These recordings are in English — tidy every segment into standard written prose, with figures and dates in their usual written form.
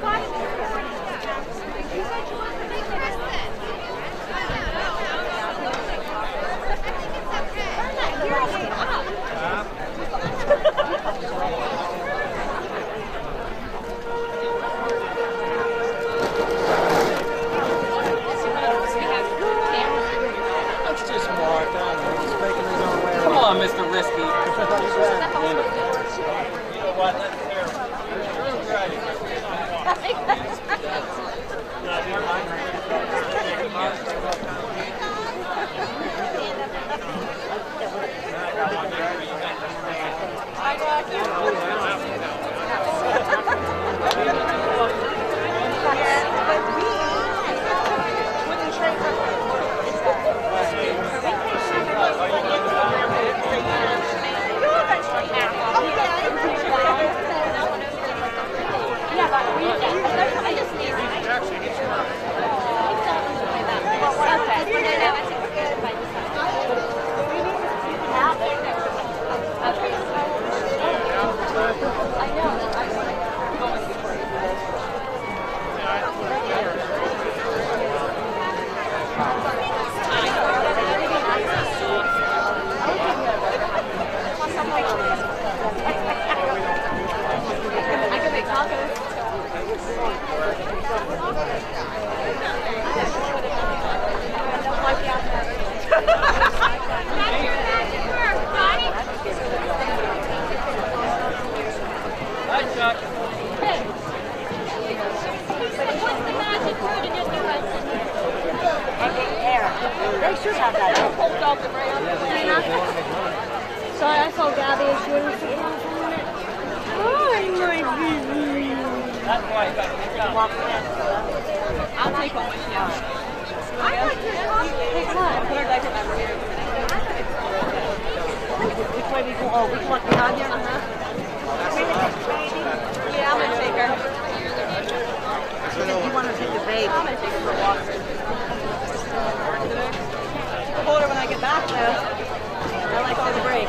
Come on, Mr. Risky. You know what? They should have that. Sorry, I saw Gabby and she was hi, my baby. That's why you got to walk in. I'll take one with you. Take what? Put our diaper over here. Which way we go? Oh, we can walk behind you? Yeah, I'm going to take her. You want to take the baby? I'm going to take her for a walk. I'll hold her when I get back, though. I like on the break.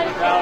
He said nobody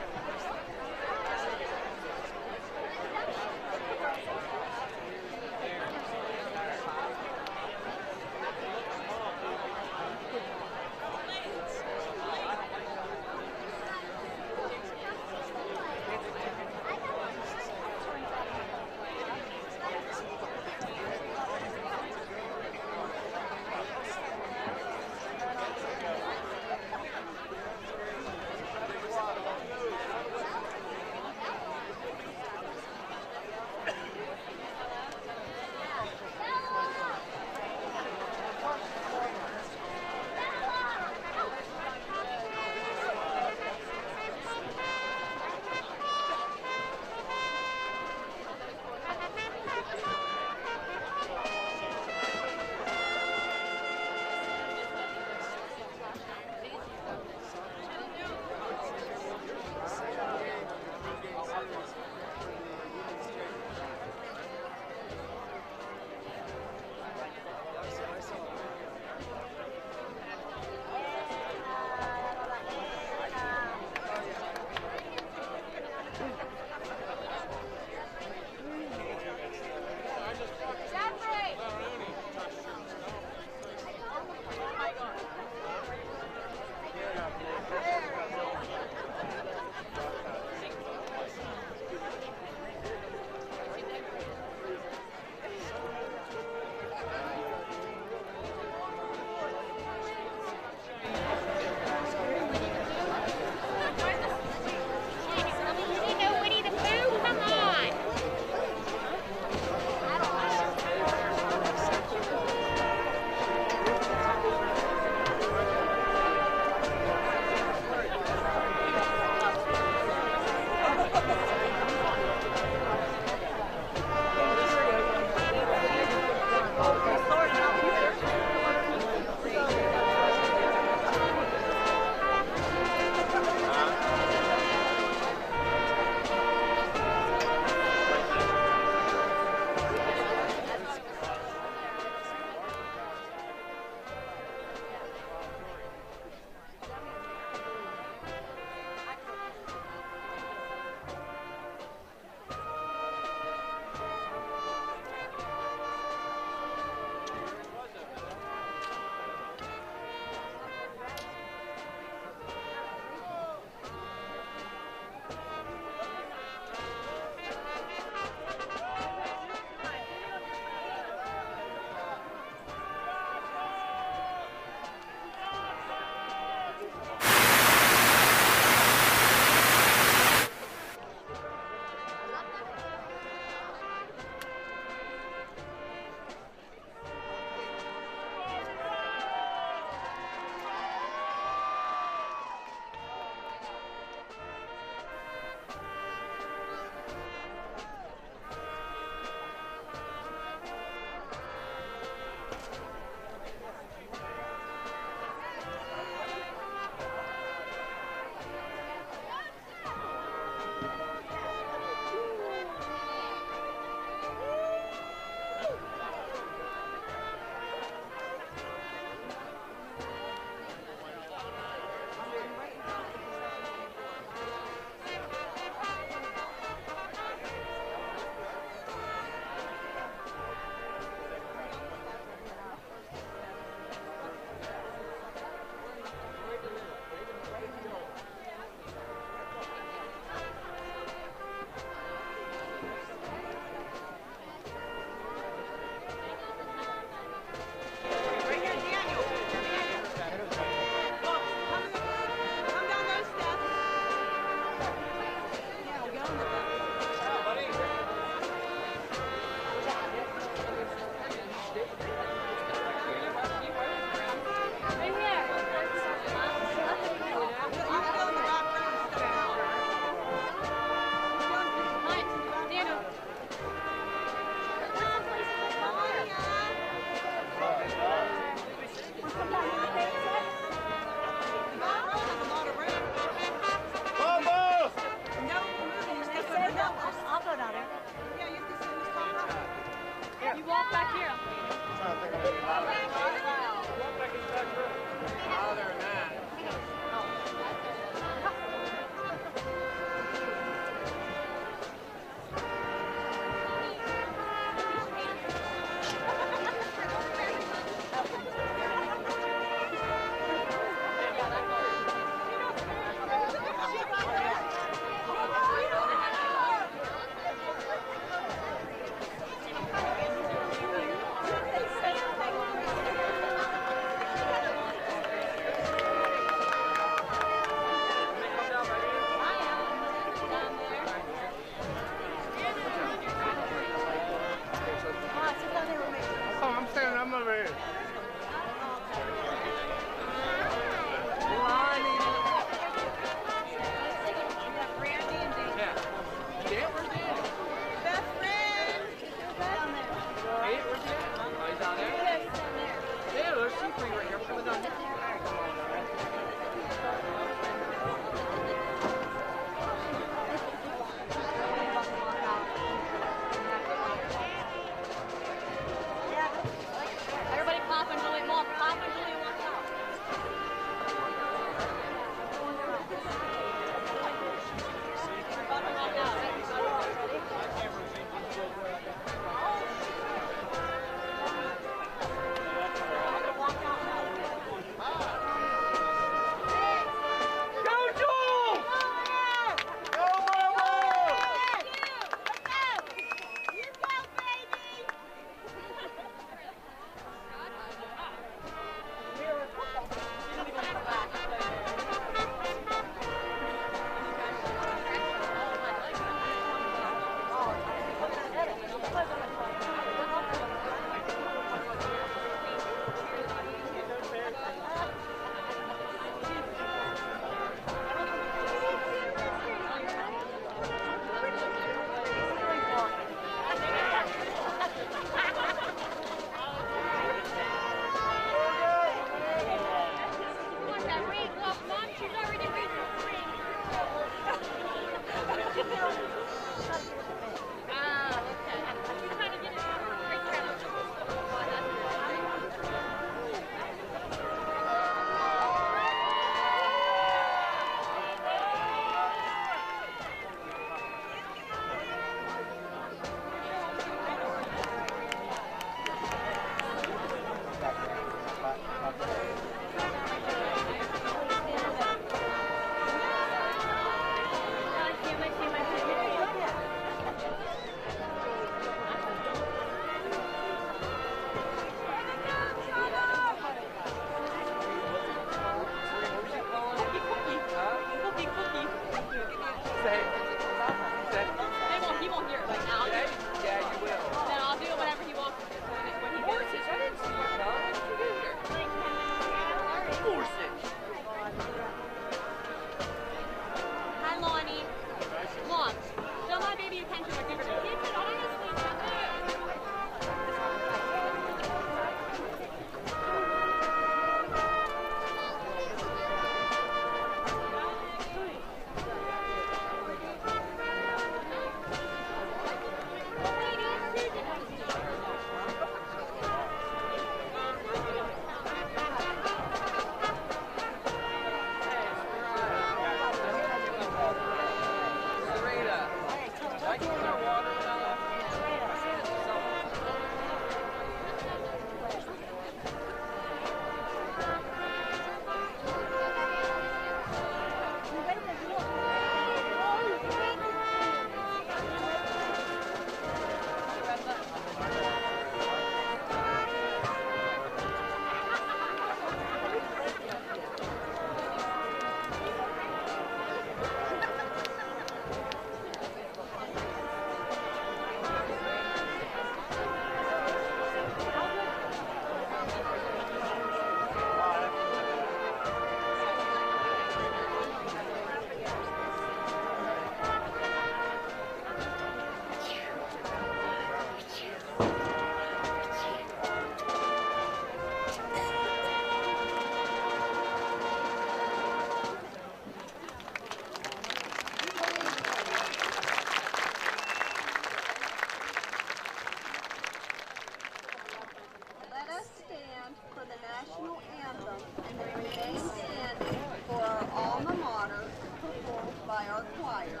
for our alma mater performed by our choir.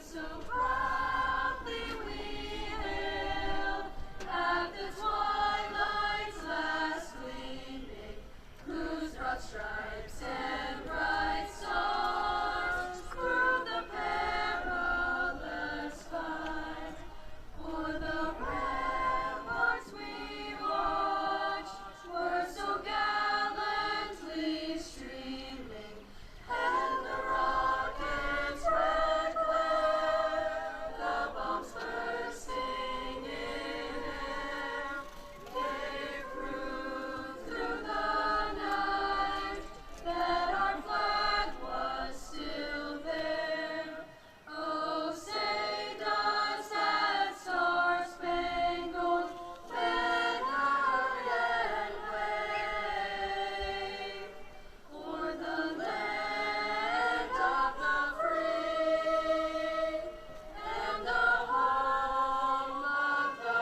So proudly we hailed at the twilight's last gleaming, whose broad stripes and bright stars through the perilous fight. For the ramparts we watched were so gallantly streaming, and the rockets red glare, the bombs bursting in air, gave proof through the night that our flag was still there. Oh, say does that star-spangled banner yet wave o'er the land of the free and the home of the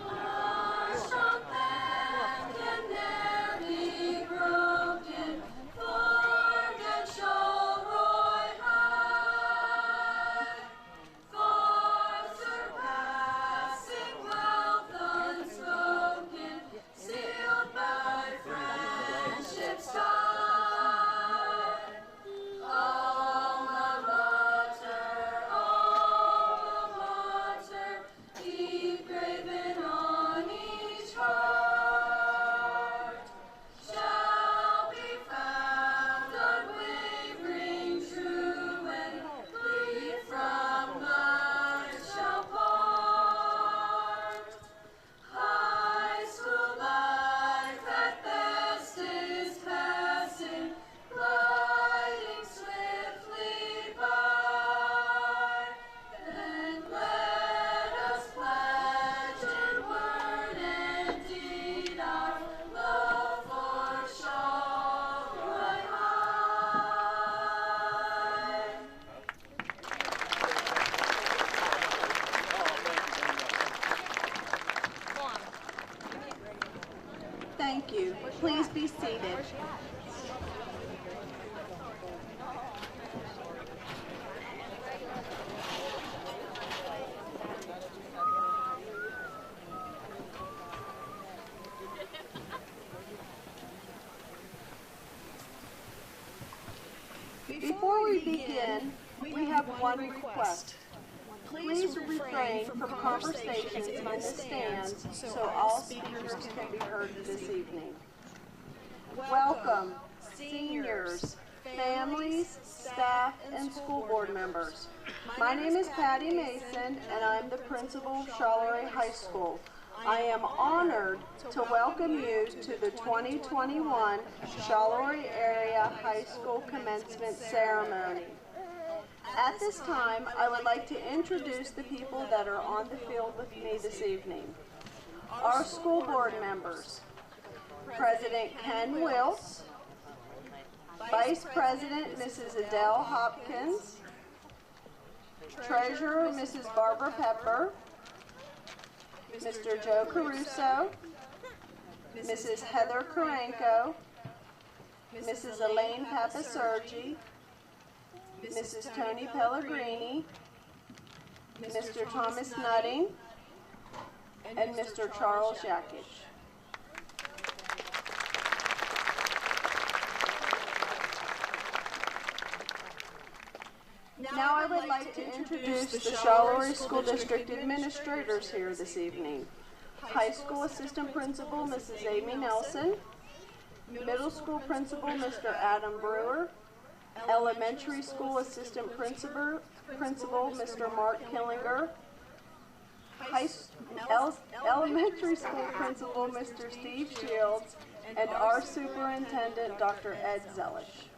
Our strong band can ne'er be broken, formed and shall roar high, far surpassing wealth unspoken, sealed by friendship's tie. Alma mater, deep graven on each heart, shall be found unwavering true, and bleed from life shall part. High school life at best is passing, gliding swiftly by. Then let us pledge in word and deed our love for Charlotte High. Thank you. Please be seated. Before we begin, we have one request. Please refrain from conversations in the stands so all speakers can be heard this evening. Welcome, seniors, families, staff, and school board members. My name is Patty Mason, and I'm the principal of Charleroi High School. I am honored to welcome you to the 2021 Charleroi Area High School Commencement Ceremony. At this time, I would like to introduce the people that are on the field with me this evening. Our school board members: President Ken Wills, Vice President Mrs. Adele Hopkins, Treasurer Mrs. Barbara Pepper, Mr. Joe Caruso, Mrs. Heather Karenko, Mrs. Elaine Papasergi, Mrs. Tony Pellegrini, Mr. Thomas Nutting, and Mr. Charles Yakish. Now I would like to introduce the Charleroi School District Administrators here this evening. High School Assistant Principal, Mrs. Amy Nelson. Middle School Principal, Mr. Adam Brewer. Elementary School Assistant Principal, Mr. Mark Killinger. Elementary School Principal, Mr. Steve Shields. and our Superintendent, Dr. Ed Zellish.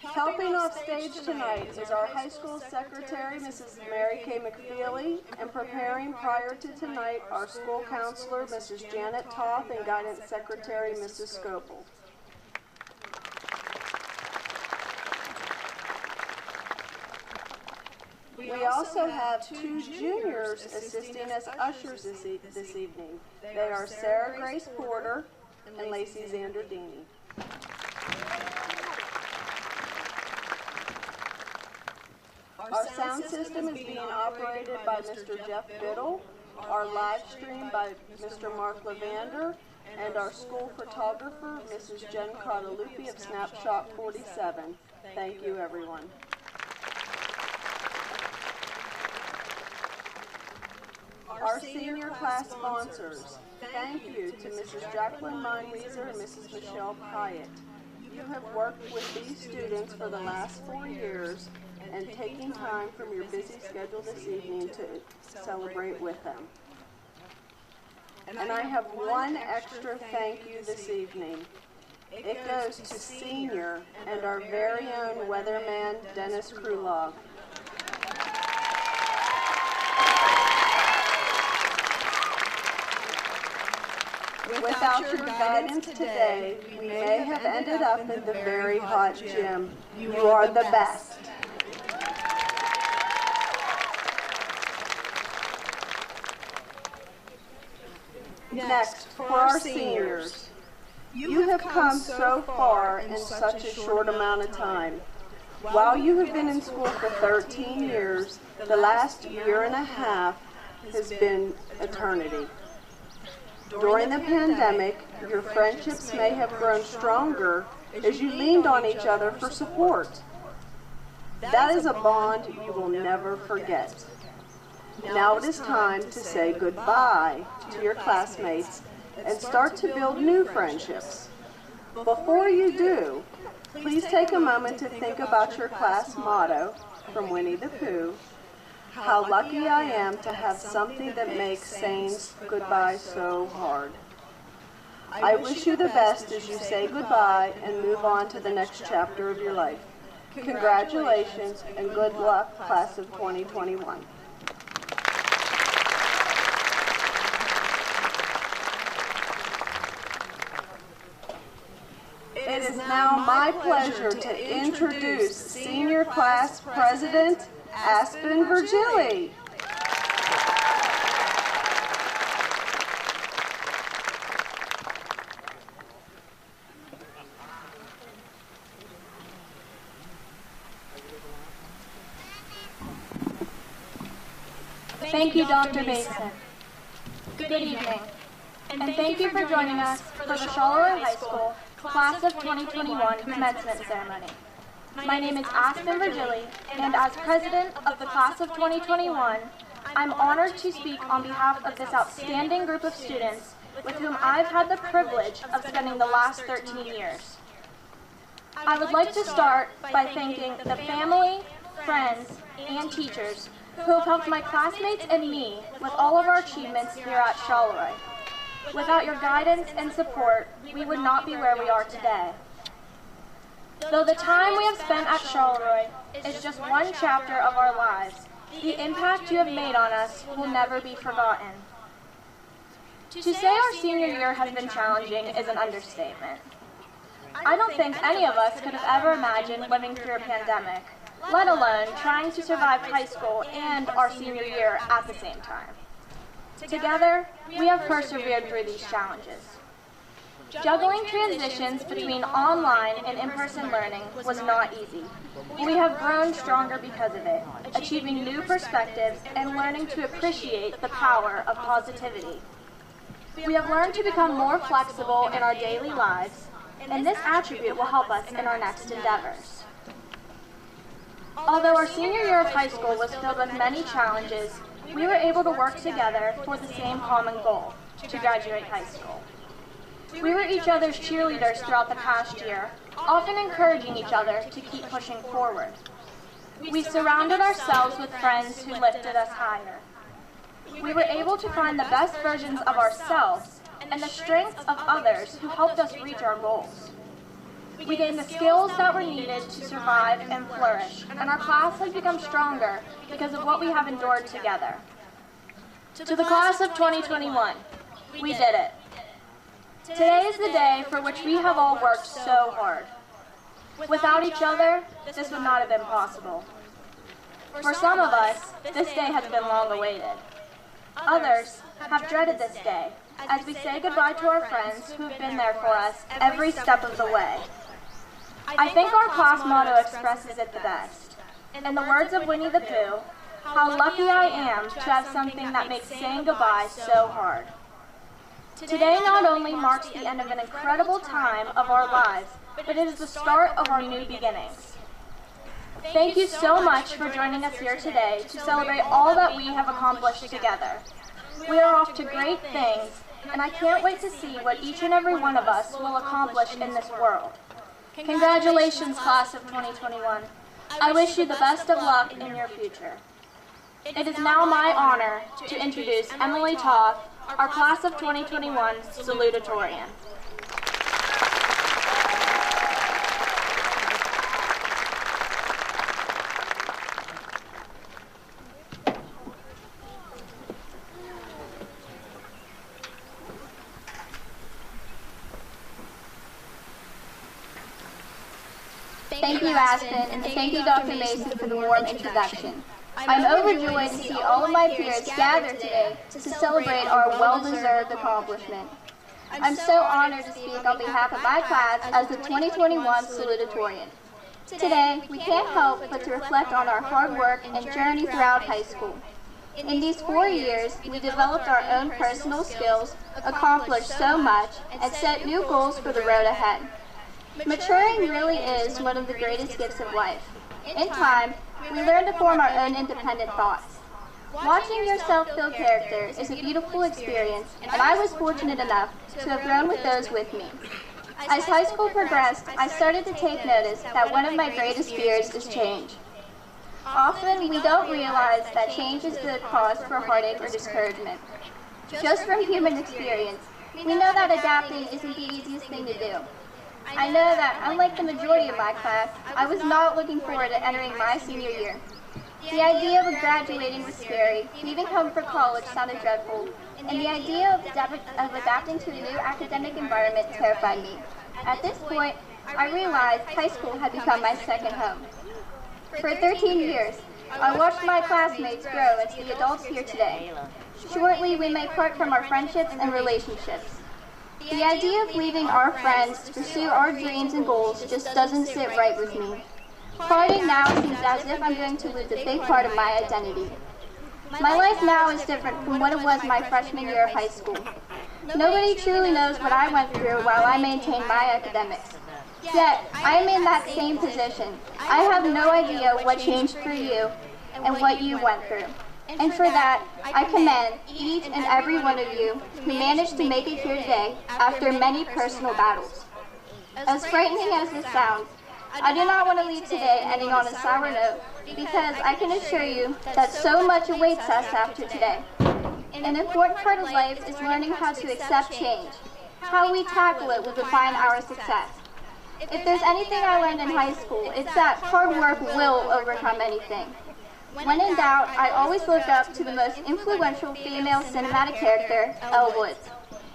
Helping off stage tonight is our high school secretary, Mrs. Mary Kay McFeely, and preparing prior to tonight, our school counselor, Mrs. Janet Toth, and guidance secretary, Mrs. Scopel. We also have two juniors assisting as ushers this evening. They are Sarah Grace Porter and Lacey Zanderdini. Our sound system is being operated by Mr. Jeff Biddle, our live stream by Mr. Mark Levander, and our school photographer, Mrs. Jen Cottalupi of Snapshot 47. Thank you, everyone. Our senior class sponsors, thank you to Mrs. Jacqueline Meinweiser and Mrs. Michelle Pyatt. You have worked with these students for the last 4 years and taking time from your busy schedule this evening to celebrate with them. And I have one extra thank you this evening. It goes to senior and our very own weatherman, Dennis Krulov. Without your guidance today, we may have ended up in the very hot gym. You are the best. Next, for our seniors. You have come so far in such a short amount of time. While you have been in school for 13 years, the last year and a half has been eternity. During the pandemic, your friendships may have grown stronger as you leaned on each other for support. That is a bond you will never forget. Now it is time to say goodbye to your classmates and start to build new friendships. Before you do, please take a moment to think about your class motto from Winnie the Pooh. How lucky I am to have something that makes saying goodbye so hard. I wish you the best as you say goodbye and move on to the next chapter of your life. Congratulations and good luck, class of 2021. It is now my pleasure to introduce Senior Class President Aspen Virgili. Thank you, Dr. Basin. Good evening, and thank you for joining us for the Charleroi High School Class of 2021 Commencement Ceremony. My name is Aspen Virgili, and as president of the Class of 2021, I'm honored to speak on behalf of this outstanding group of students with whom I've had the privilege of spending the last 13 years. I would like to start by thanking the family, friends, and teachers who have helped my classmates and me with all of our achievements here at Charleroi. Without your guidance and support, we would not be where we are today. Though the time we have spent at Charleroi is just one chapter of our lives, the impact you have made on us will never be forgotten. To say our senior year has been challenging is an understatement. I don't think any of us could have ever imagined living through a pandemic, let alone trying to survive high school and our senior year at the same time. Together, we have persevered through these challenges. Juggling transitions between online and in-person learning was not easy. We have grown stronger because of it, achieving new perspectives and learning to appreciate the power of positivity. We have learned to become more flexible in our daily lives, and this attribute will help us in our next endeavors. Although our senior year of high school was filled with many challenges, we were able to work together for the same common goal, to graduate high school. We were each other's cheerleaders throughout the past year, often encouraging each other to keep pushing forward. We surrounded ourselves with friends who lifted us higher. we were able to find the best versions of ourselves and the strengths of others who helped us reach our goals. We gained the skills that were needed to survive and flourish, and our class has become stronger because of what we have endured together. To the class of 2021, we did it. Today is the day for which we have all worked so hard. Without each other, this would not have been possible. For some of us, this day has been long awaited. Others have dreaded this day as we say goodbye to our friends who have been there for us every step of the way. I think our class motto expresses it the best. In the words of Winnie the Pooh, how lucky I am to have something that makes saying goodbye so hard. Today not only marks the end of an incredible time of our lives, but it is the start of our new beginnings. Thank you so much for joining us here today to celebrate all that we have accomplished together. We are off to great things, and I can't wait to see what each and every one of us will accomplish in this world. Congratulations, class of 2021. I wish you the best of luck in your future. It is now my honor to introduce Emily Toth, our class of 2021 Salutatorian. Thank you, Aspen, and thank you, Dr. Mason, for the warm introduction. I'm overjoyed to see all of my peers gather today to celebrate our well-deserved accomplishment. I'm so honored to speak on behalf of my class as the 2021 Salutatorian. Today, we can't help but to reflect on our hard work and journey throughout high school. In these 4 years, we developed our own personal skills, accomplished so much, and set new goals for the road ahead. Maturing really is one of the greatest gifts of life. In time, we learn to form our own independent thoughts. Watching yourself build character is a beautiful experience, and I was fortunate enough to have grown with those with me. As high school progressed, I started to take notice that one of my greatest fears is change. Often, we don't realize that change is the cause for heartache or discouragement. Just from human experience, we know that adapting isn't the easiest thing to do. I know that, unlike the majority of my class, I was not looking forward to entering my senior year. The idea of graduating was scary, leaving home for college sounded dreadful, and the idea of adapting to a new academic environment terrified me. At this point, I realized high school had become my second home. For 13 years, I watched my classmates grow into the adults here today. Shortly, we may part from our friendships and relationships. The idea of leaving our friends to pursue our dreams and goals just doesn't sit right with me. Parting now seems as if I'm going to lose a big part of my identity. My life now is different from what it was my freshman year of high school. Nobody truly knows what I went through while I maintained my academics. Yet, I am in that same position. I have no idea what changed for you and what you went through. And for that, I commend each and every one of you who managed to make it here today after many personal battles. As frightening as this sounds, I do not want to leave today ending on a sour note, because I can assure you that so much awaits us after today. An important part of life is learning how to accept change. How we tackle it will define our success. If there's anything I learned in high school, it's that hard work will overcome anything. When in doubt, I always look up to the most influential female cinematic character, Elle Woods.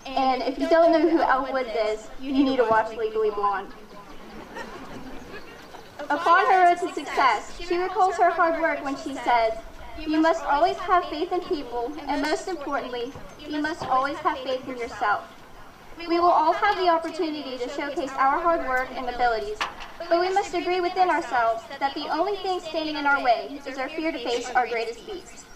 And if you don't know who Elle Woods is, you need to watch Legally Blonde. Upon her road to success, she recalls her hard work when she says, "You must always have faith in people, and most importantly, you must always have faith in yourself." We will all have the opportunity to showcase our hard work and abilities, but we must agree within ourselves that the only thing standing in our way is our fear to face our greatest beast.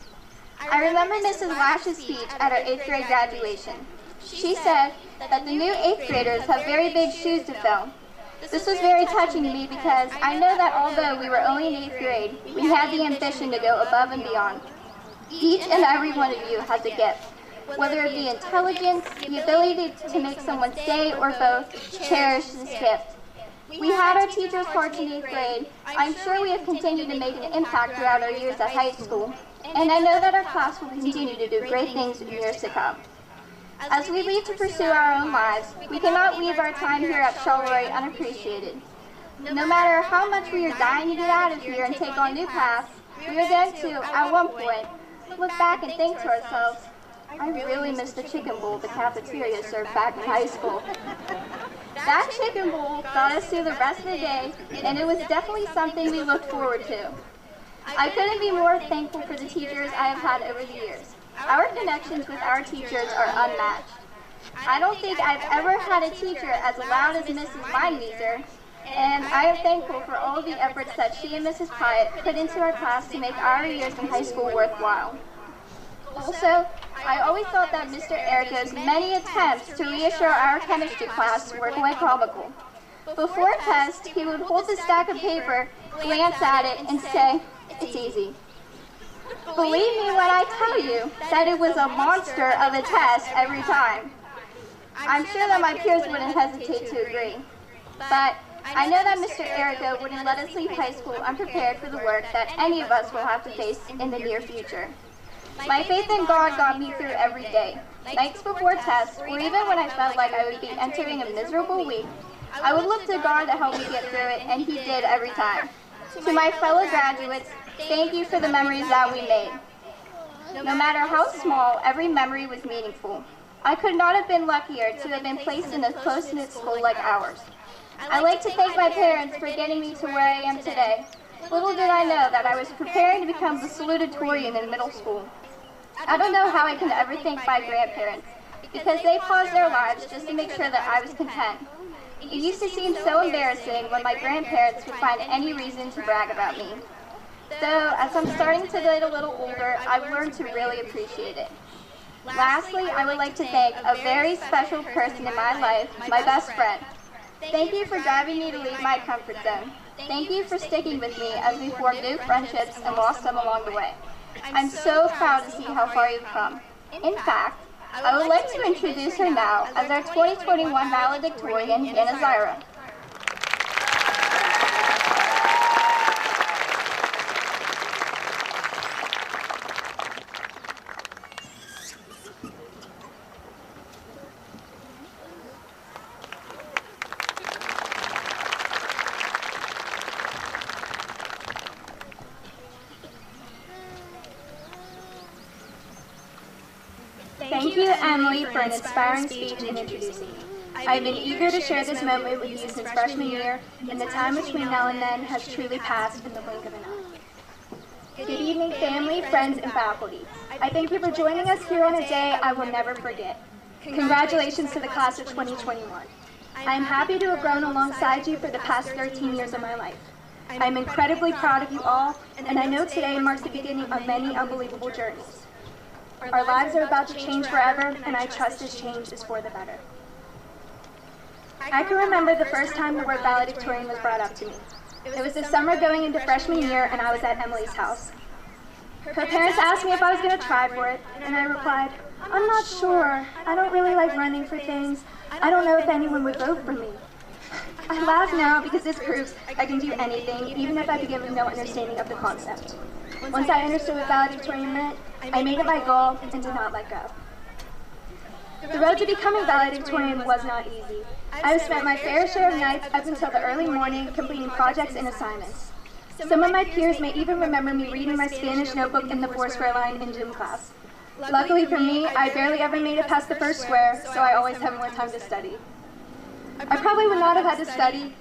I remember Mrs. Lash's speech at our 8th grade graduation. She said that the new 8th graders have very big shoes to fill. This was very touching to me because I know that although we were only in 8th grade, we had the ambition to go above and beyond. Each and every one of you has a gift. Whether it be intelligence, the ability to make someone stay, or both, cherish this gift. We had our teachers' parts in 8th grade. I'm sure we have continued to make an impact throughout our years at high school. and I know that our class will continue to do great things in years to come. As we leave to pursue our own lives, we cannot leave our time here at Charleroi unappreciated. No matter how much we are dying to get out of here and take on new paths, we are going to, at one point, look back and think to ourselves, I really miss the chicken bowl the cafeteria served back in high school. That chicken bowl got us through the rest of the day, and it was definitely something we looked forward to. I couldn't be more thankful for the teachers I have had over the years. Our connections with our teachers are unmatched. I don't think I've ever had a teacher as loud as Mrs. Mindmeeser, and I am thankful for all the efforts that she and Mrs. Pyatt put into our class to make our years in high school worthwhile. Also, I always thought that Mr. Erico's many attempts to reassure our chemistry class were quite comical. Before a test, he would hold the stack of paper, glance at it, and say, "It's easy." Believe me when I tell you that it was a monster of a test every time. I'm sure that my peers wouldn't hesitate to agree. But I know that Mr. Erico wouldn't let us leave high school unprepared for the work that any of us will have to face in the near future. My faith in God got me through every day. Nights before tests, or even when I felt like I would be entering a miserable week, I would look to God to help me get through it, and He did every time. To my fellow graduates, thank you for the memories that we made. No matter how small, every memory was meaningful. I could not have been luckier to have been placed in a close-knit school like ours. I'd like to thank my parents for getting me to where I am today. Little did I know that I was preparing to become the salutatorian in middle school. I don't know how I can ever thank my grandparents, because they paused their lives just to make sure that I was content. It used to seem so embarrassing when my grandparents would find any reason to brag about me. So, as I'm starting to get a little older, I've learned to really appreciate it. Lastly, I would like to thank a very special person in my life, my best friend. Thank you for driving me to leave my comfort zone. Thank you for sticking with me as we formed new friendships and lost some along the way. I'm so proud to see how far you've come. In fact, I would like to introduce her now as our 2021 valedictorian, Hannah Zyra. Thank you, Emily, for an inspiring speech and introducing me. I've been eager to share this moment with you since freshman year, and the time between now and then has truly passed in the blink of an eye. Good evening, family, friends, and faculty. I thank you for joining us here on a day I will never forget. Congratulations to the class of 2021. I am happy to have grown alongside you for the past 13 years of my life. I am incredibly proud of you all, and I know today marks the beginning of many unbelievable journeys. Our lives are about to change forever, and I trust this change is for the better. I can remember the first time the word valedictorian was brought up to me. It was the summer going into freshman year, and I was at Emily's house. Her parents asked me if I was going to try for it, and I replied, "I'm not sure. I don't really like running for things. I don't know if anyone would vote for me." I laugh now because this proves I can do anything, even if I begin with no understanding of the concept. Once I understood what valedictorian meant, I made it my goal and did not let go. The road to becoming valedictorian was not easy. I have spent my fair share of nights up until the early morning completing projects and assignments. Some of my peers may even remember me reading my Spanish notebook in the four-square line in gym class. Luckily for me, I barely ever made it past the first square, so I always have more time to study. I probably would not have had to study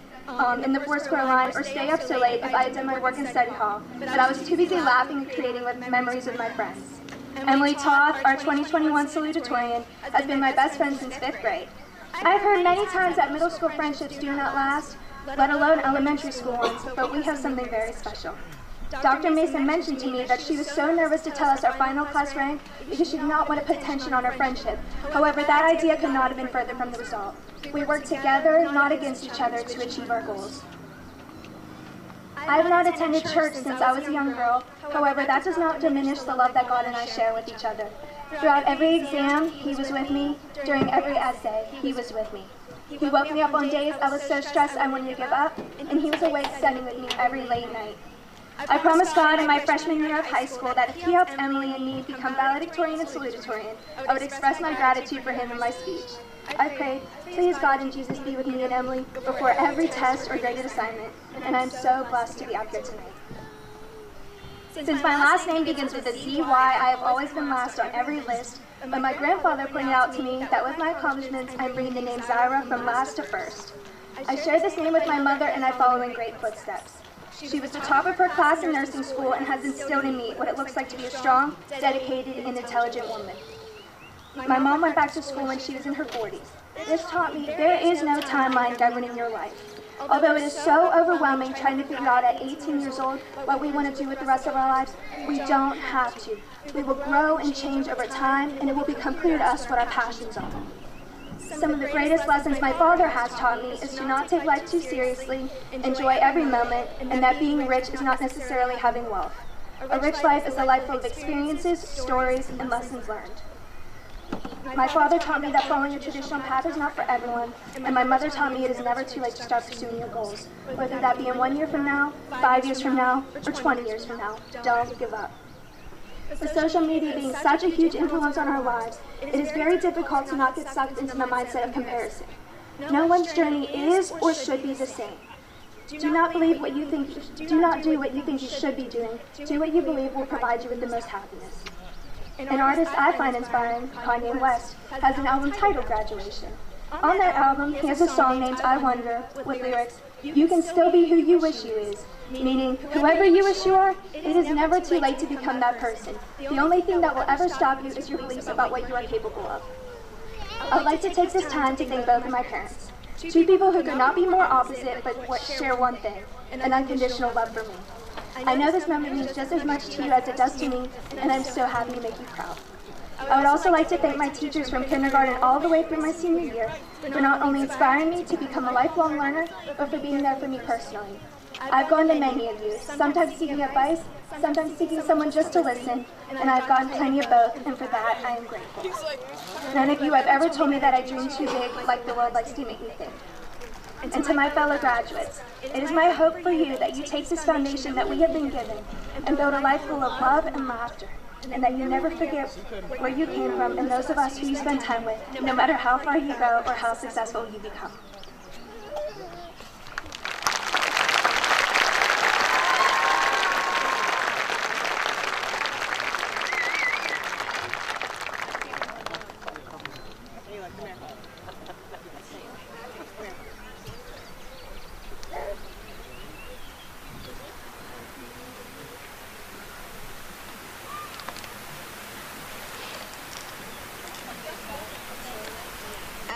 in the four-square line or stay up so late if I had done my work in study hall, but I was too busy laughing and creating memories with my friends. Emily Toth, our 2021 salutatorian, has been my best friend since 5th grade. I've heard many times that middle school friendships do not last, let alone elementary school ones, but we have something very special. Dr. Mason mentioned to me that she was so nervous to tell us our final class rank because she did not want to put tension on our friendship. However, that idea could not have been further from the result. We worked together, not against each other, to achieve our goals. I have not attended church since I was a young girl. However, that does not diminish the love that God and I share with each other. Throughout every exam, He was with me. During every essay, He was with me. He woke me up on days I was so stressed I wanted to give up, and He was awake studying with me every late night. I promised God in my freshman year of high school that if he helped Emily and me become valedictorian and salutatorian, I would express my gratitude for him in my speech. I prayed, please God and Jesus be with me and Emily before every test or graded assignment, and I'm so blessed to be up here tonight. Since my last name begins with a ZY, I have always been last on every list, but my grandfather pointed out to me that with my accomplishments, I'm bringing the name Zyra from last to first. I share this name with my mother, and I follow in great footsteps. She was the top of her class in nursing school and has instilled in me what it looks like to be a strong, dedicated, and intelligent woman. My mom went back to school when she was in her 40s. This taught me there is no timeline governing your life. Although it is so overwhelming trying to figure out at 18 years old what we want to do with the rest of our lives, we don't have to. We will grow and change over time, and it will become clear to us what our passions are. Some of the greatest lessons my father has taught me is to not take life too seriously, enjoy every moment, and that being rich is not necessarily having wealth. A rich life is a life full of experiences, stories, and lessons learned. My father taught me that following a traditional path is not for everyone, and my mother taught me it is never too late to start pursuing your goals, whether that be in 1 year from now, 5 years from now, or 20 years from now. Don't give up. With social media being such a huge influence on our lives, it is very difficult to not get sucked into the mindset of comparison. No one's journey is or should be the same. Do not believe what you think. Do not do what you think you should be doing. Do what you believe will provide you with the most happiness. An artist I find inspiring, Kanye West, has an album titled Graduation. On that album, he has a song named I Wonder, with lyrics, "You can still be who you wish you is," meaning, whoever you wish you are, it is never too late to become that person. The only thing that will ever stop you is your beliefs about what you are capable of. I'd like to take this time to thank both of my parents, two people who could not be more opposite but share one thing, an unconditional love for me. I know this moment means just as much to you as it does to me, and I'm so happy to make you proud. I would also like to thank my teachers from kindergarten all the way through my senior year for not only inspiring me to become a lifelong learner, but for being there for me personally. I've gone to many of you, sometimes seeking advice, sometimes seeking someone just to listen, and I've gotten plenty of both, and for that I am grateful. None of you have ever told me that I dream too big like the world likes to make me think. And to my fellow graduates, it is my hope for you that you take this foundation that we have been given and build a life full of love and laughter, and that you never forget where you came from and those of us who you spend time with, no matter how far you go or how successful you become.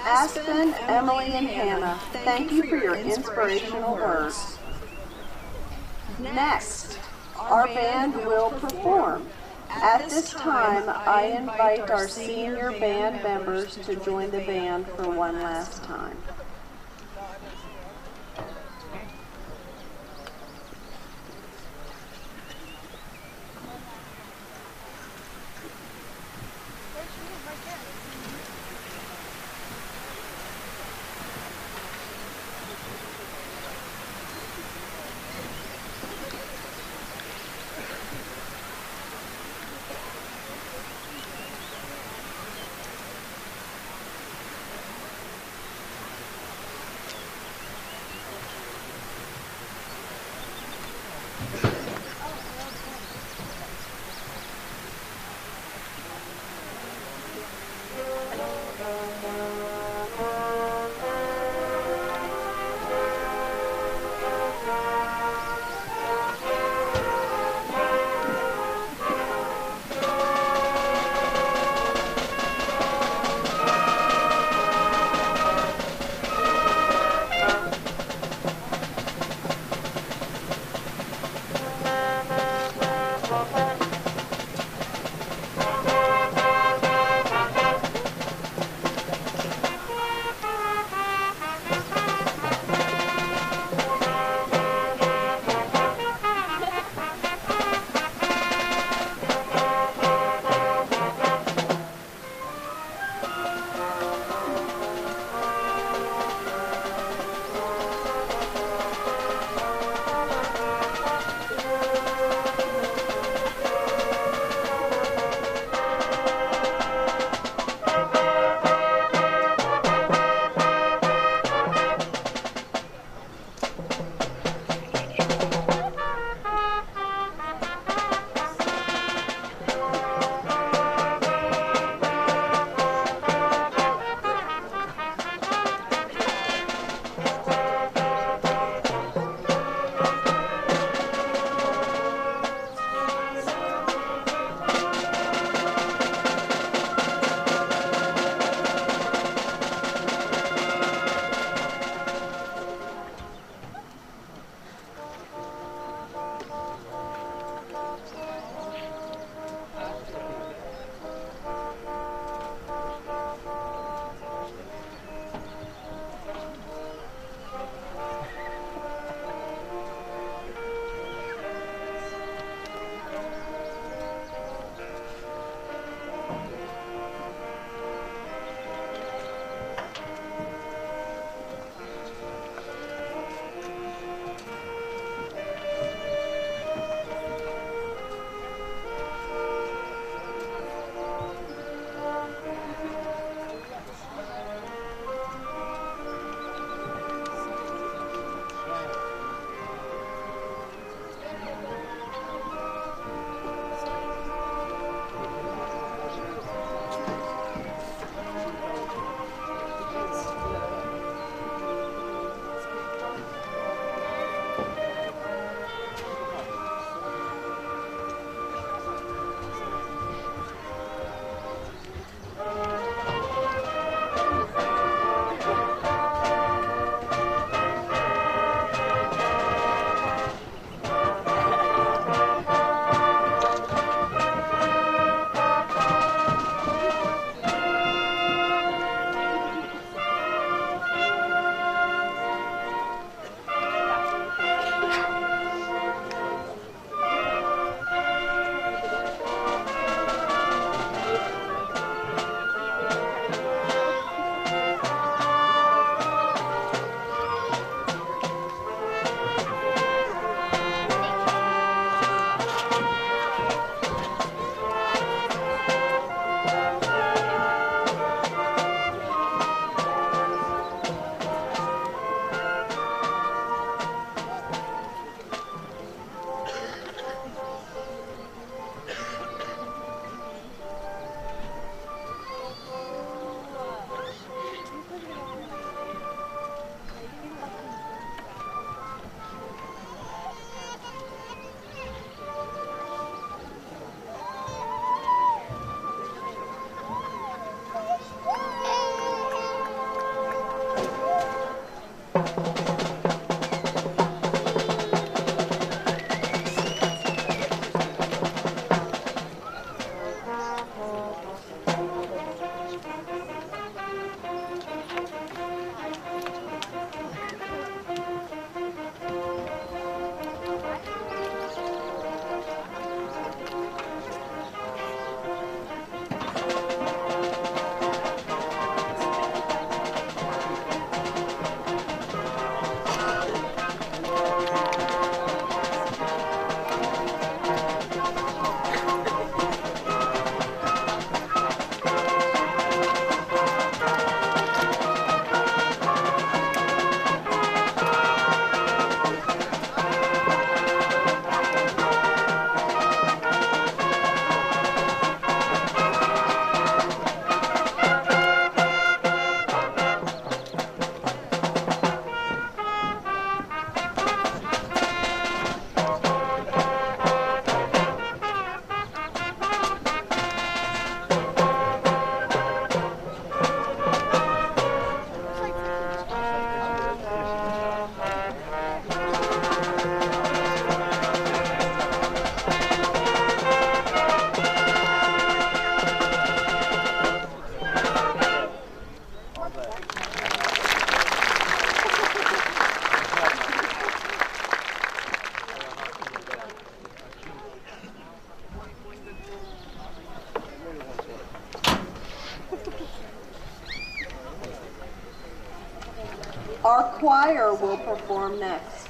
Aspen, Emily, and Hannah, thank you for your inspirational words. Next, our band will perform. At this time, I invite our senior band members to join the band for one last time. Our choir will perform next.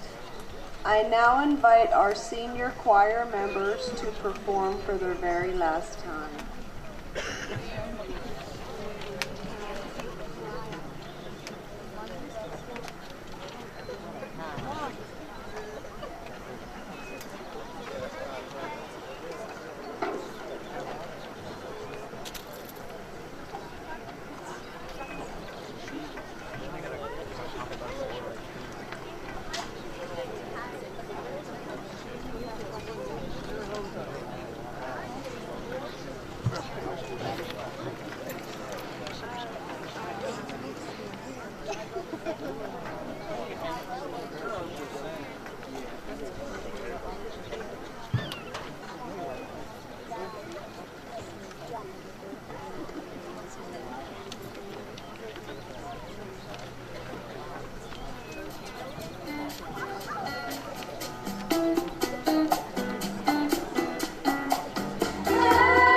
I now invite our senior choir members to perform for their very last time.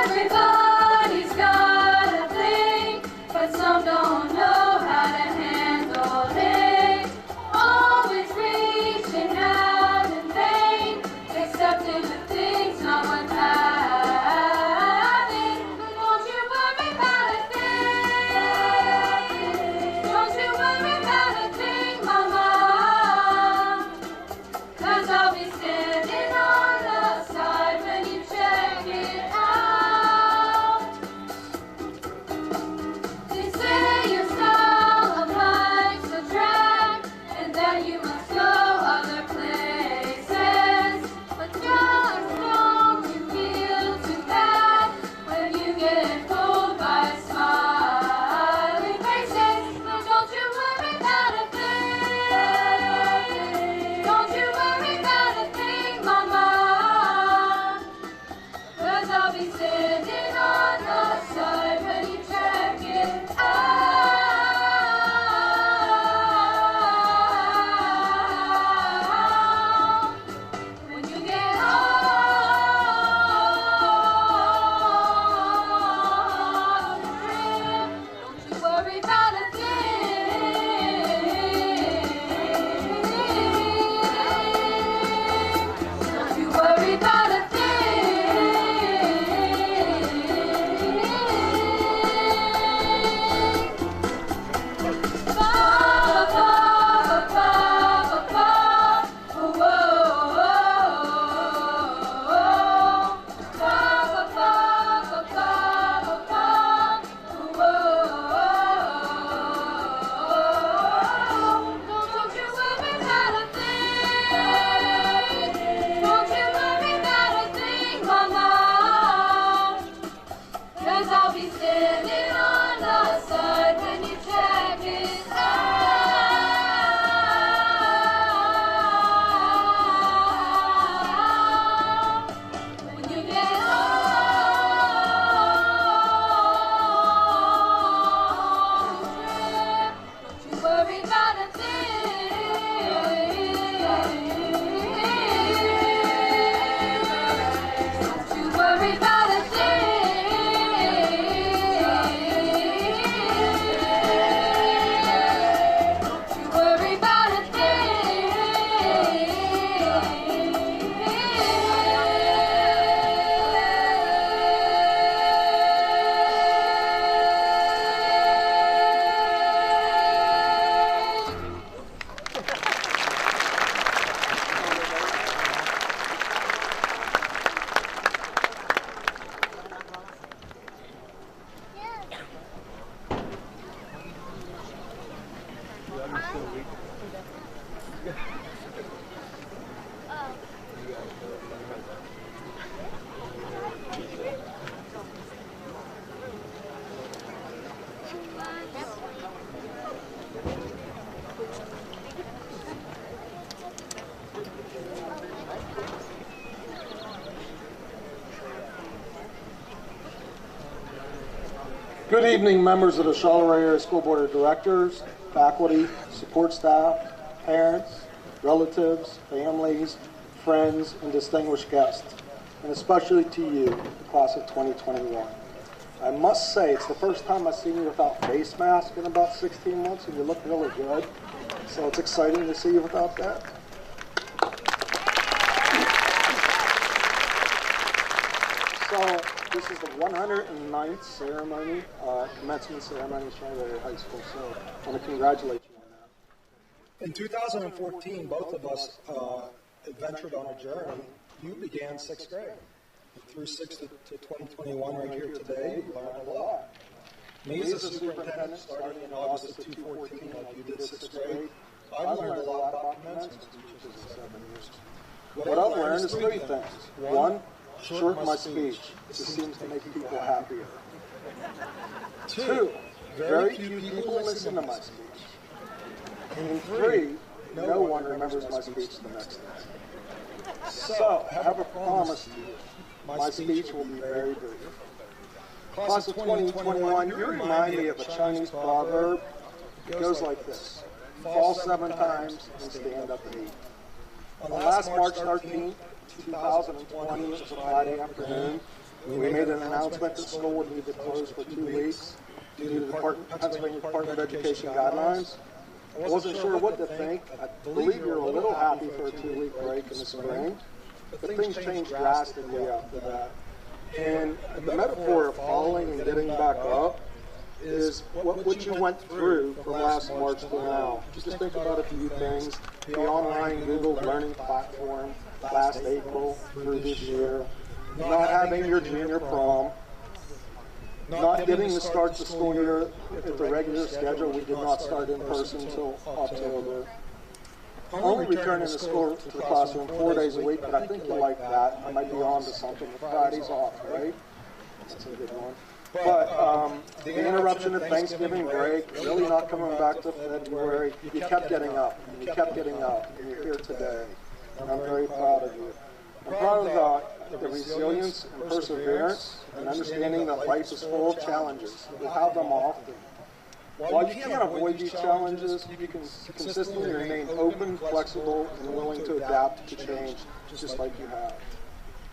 Everybody's got a thing, but some don't know how to handle it. Always reaching out in vain, accepting the things no one having. Don't you worry about a thing. Don't you worry about a thing, Mama. 'Cause I'll be standing on the side when you check it out. They say your style of life's a drag and that you must go other places. But just don't you feel too bad when you get fooled by smiling faces. Don't you worry about a thing. Don't you worry about a thing, Mama. 'Cause I'll be standing on the side when you check it out. When you get off the trip, don't you worry about a thing. Don't you worry about a thing. Ba, ba, ba, ba, ba, oh, oh, oh, oh. Ba, ba, ba, ba, ba, ba, oh, oh, oh. Don't you worry about a thing. Don't you worry about a thing, Mama. 'Cause I'll be standing on the side when you check it out. When you get off the trip, don't you worry about a thing. Don't you worry about a thing. Don't you worry about a Good evening, members of the Charlotte Area School Board of Directors, faculty, support staff, parents, relatives, families, friends, and distinguished guests, and especially to you, the class of 2021. I must say, it's the first time I've seen you without face mask in about 16 months, and you look really good. So it's exciting to see you without that. So this is the 109th ceremony, commencement ceremony at Charlotte High School. So I want to congratulate you on that. In 2014, both of us ventured on a journey. You began 6th grade. Through 6th to 2021 right here today, you learned a lot. Me as a superintendent, starting in August of 2014, like you did 6th grade, I've learned a lot about commencement speeches in 7 years. What I've learned is 3 things. 1, shorten my speech. This seems to make people happier. 2, very few people listen to my speech. And 3, no one remembers my speech the next day. So, I have a promise to you. My speech will be very brief. Class of 2021, you remind me of a Chinese proverb. It goes like this: fall 7 times and stand up and eat. On the last March 13th, 2020, it was a Friday afternoon, we made an announcement that school would need to close for 2 weeks due to the Pennsylvania Department of Education guidelines. I wasn't sure what to think. I believe you're a little happy for a 2-week break in the spring, but things changed drastically after that. And the metaphor of falling and getting back up is what you went through from last March to now. Just think about a few things. The online Google Learning platform last April through this year, not having your junior prom, not getting to start the school year at the regular schedule. We did not start in person until October. Only returning to school to the classroom 4 days a week, but I think you like that. I might be on to something. The Friday's off, right? That's a good one. But the interruption of Thanksgiving break, really not coming back to February, you kept getting up, and you kept getting up, and you're here today. And I'm very proud of you. I'm proud of the resilience and perseverance and understanding that life is full of challenges. You'll have them often. While you can't avoid these challenges, you can consistently remain open, flexible, and willing to adapt to change, just like you have.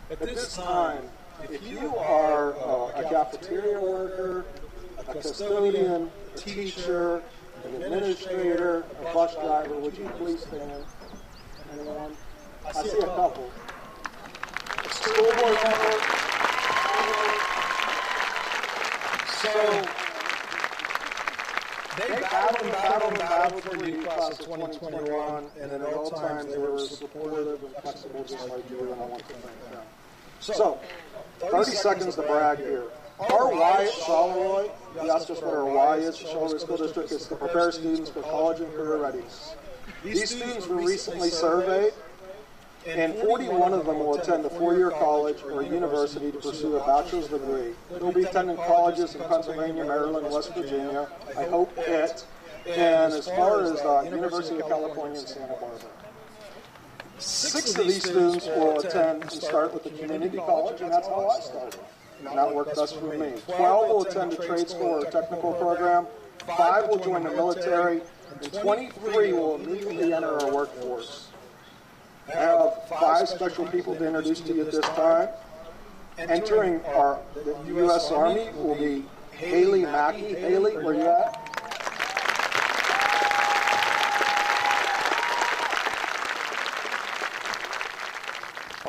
At this time, if you are a cafeteria worker, a custodian, a teacher, an administrator, a bus driver, would you please stand? Anyone? I see a couple. A school board member. So, they battled for you, class of 2021, and at all times they were supportive and flexible just like you, and I want to thank them. So, 30 seconds to brag here. Our why at Charleroi, you asked us what our why is, Charleroi School District, is to prepare students for college and career readiness. These students were recently surveyed, and 41 of them will attend a 4-year college or university to pursue a bachelor's degree. They'll be attending colleges in Pennsylvania, Maryland, West Virginia, I hope Pitt, and as far as University of California in Santa Barbara. 6 of these students will attend and start with the community college, and that's how I started. And that worked best for me. 12 will attend a trade school or a technical program, 5 will join the military, and 23 will immediately enter our workforce. I have 5 special people to introduce to you at this time. Entering the U.S. Army will be Haley Mackey. Haley, where you at?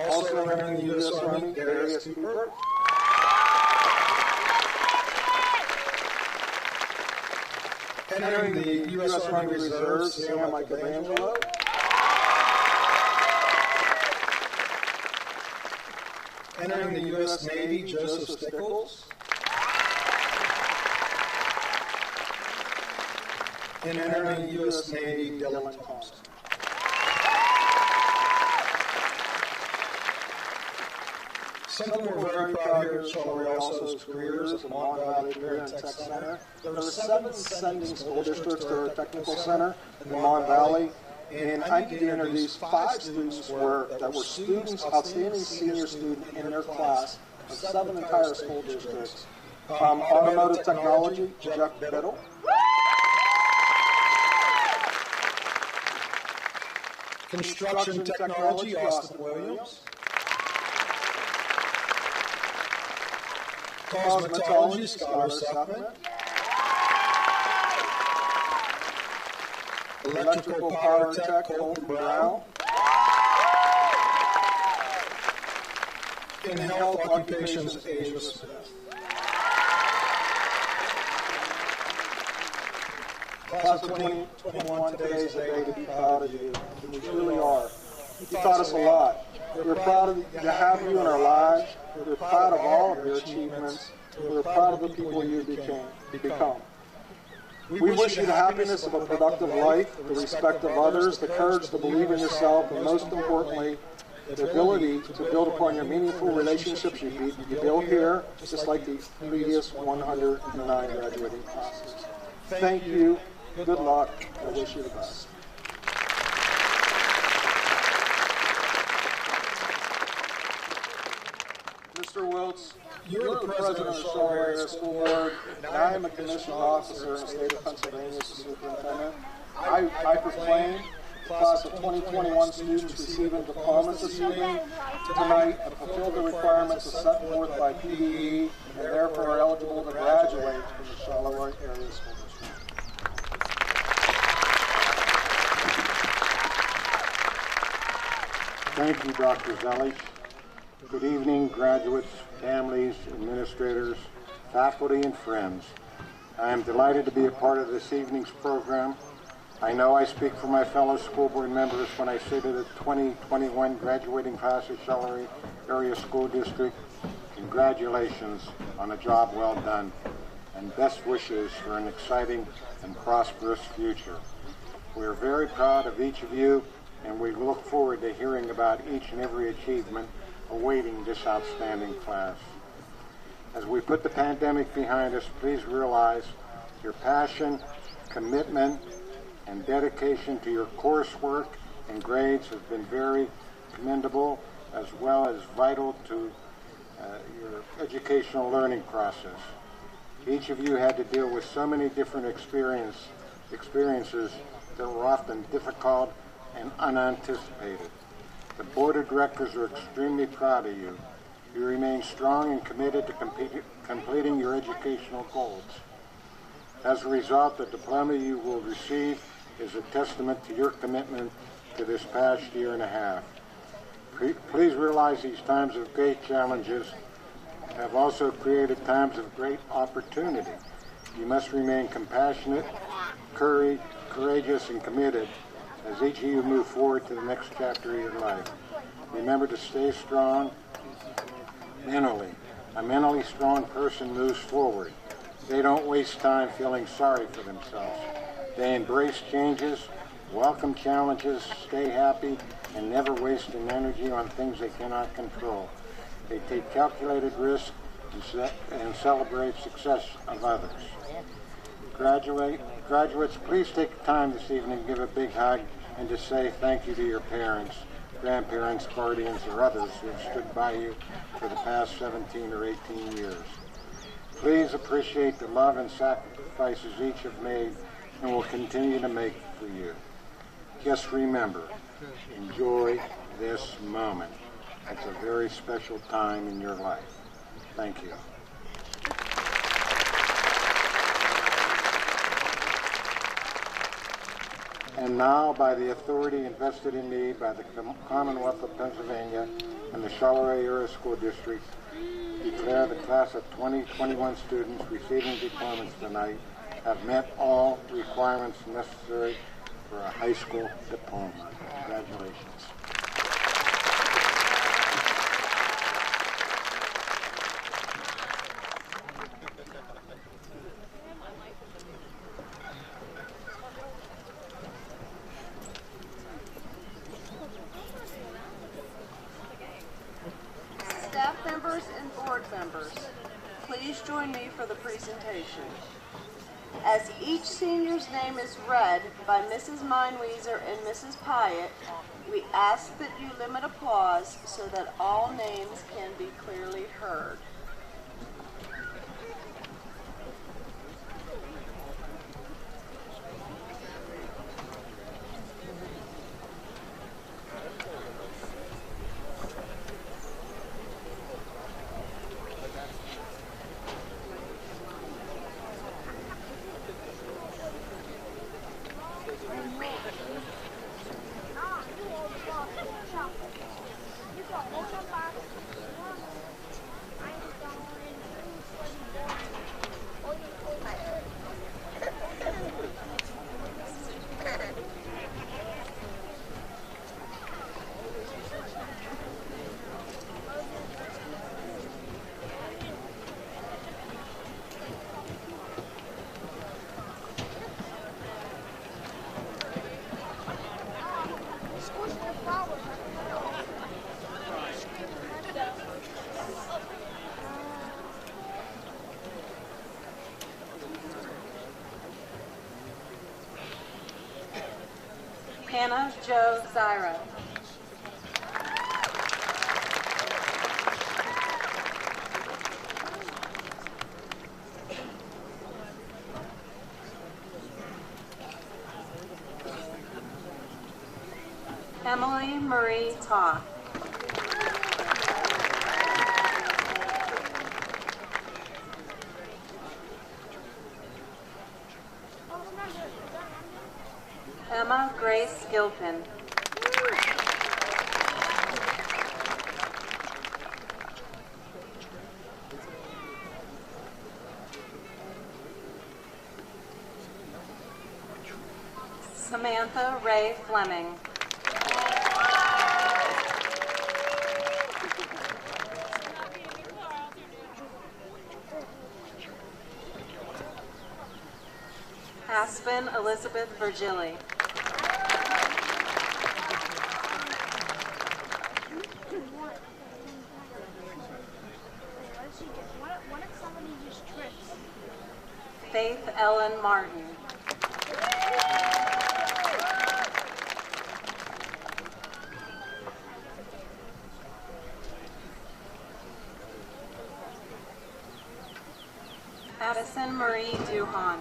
Also entering the U.S. Army, Darius Cooper. Entering the U.S. Army Reserves, Sam Michelangelo. Entering the U.S. Navy, Joseph Stickles. And entering the U.S. Navy, Dylan Thompson. Something we're very proud here at Charleroi also is careers at the Valedictorian Tech Center. There are 7 sending school districts to our technical center in the Mon Valley. And I need to introduce 5 students that were students, outstanding senior student in their class of 7 entire school districts. Automotive technology, Jeff Biddle. Construction technology, Austin Williams. Cosmetology, Scholar Supplement. Electrical Power Tech Colton Brown, in Health Occupations Asia Smith. Class of 2021, today is the day to be proud of you. We truly are. You taught us a lot. We're proud to have you in our lives. We're proud of all of your achievements. We're proud of the people you become. We wish you the happiness of a productive life, the respect of others, the courage to believe in yourself, and most importantly, the ability to build upon your meaningful relationships you build here, just like the previous 109 graduating classes. Thank you. Good luck. I wish you the best. Mr. Wiltz, you're the president of the Charlotte Area School Board, and I am a commissioned officer in the state of Pennsylvania as the superintendent. I proclaim the class of 2021 students receiving diplomas this evening tonight have fulfilled the requirements as set forth by PDE and therefore are eligible to graduate from the Charlotte Area School District. Thank you, Dr. Zelich. Good evening, graduates, families, administrators, faculty, and friends. I am delighted to be a part of this evening's program. I know I speak for my fellow school board members when I say to the 2021 graduating class of Charlotte Area School District, congratulations on a job well done, and best wishes for an exciting and prosperous future. We are very proud of each of you, and we look forward to hearing about each and every achievement awaiting this outstanding class. As we put the pandemic behind us, please realize your passion, commitment, and dedication to your coursework and grades has been very commendable, as well as vital to your educational learning process. Each of you had to deal with so many different experiences that were often difficult and unanticipated. The board of directors are extremely proud of you. You remain strong and committed to completing your educational goals. As a result, the diploma you will receive is a testament to your commitment to this past year and a half. Please realize these times of great challenges have also created times of great opportunity. You must remain compassionate, courageous, and committed as each of you move forward to the next chapter of your life. Remember to stay strong mentally. A mentally strong person moves forward. They don't waste time feeling sorry for themselves. They embrace changes, welcome challenges, stay happy, and never waste an energy on things they cannot control. They take calculated risks and celebrate success of others. Graduates, please take time this evening to give a big hug and to say thank you to your parents, grandparents, guardians, or others who have stood by you for the past 17 or 18 years. Please appreciate the love and sacrifices each have made and will continue to make for you. Just remember, enjoy this moment. It's a very special time in your life. Thank you. And now, by the authority invested in me by the Commonwealth of Pennsylvania and the Charlotte Area School District, declare the class of 2021 students receiving diplomas tonight have met all requirements necessary for a high school diploma. Congratulations. Staff members and board members, please join me for the presentation. As each senior's name is read by Mrs. Meinwieser and Mrs. Pyatt, we ask that you limit applause so that all names can be clearly heard. Hannah Jo Zyra. Emily Marie Toth. Emma Grace Gilpin. Samantha Ray Fleming. Aspen Elizabeth Virgili. Faith Ellen Martin. Addison Marie Duhan.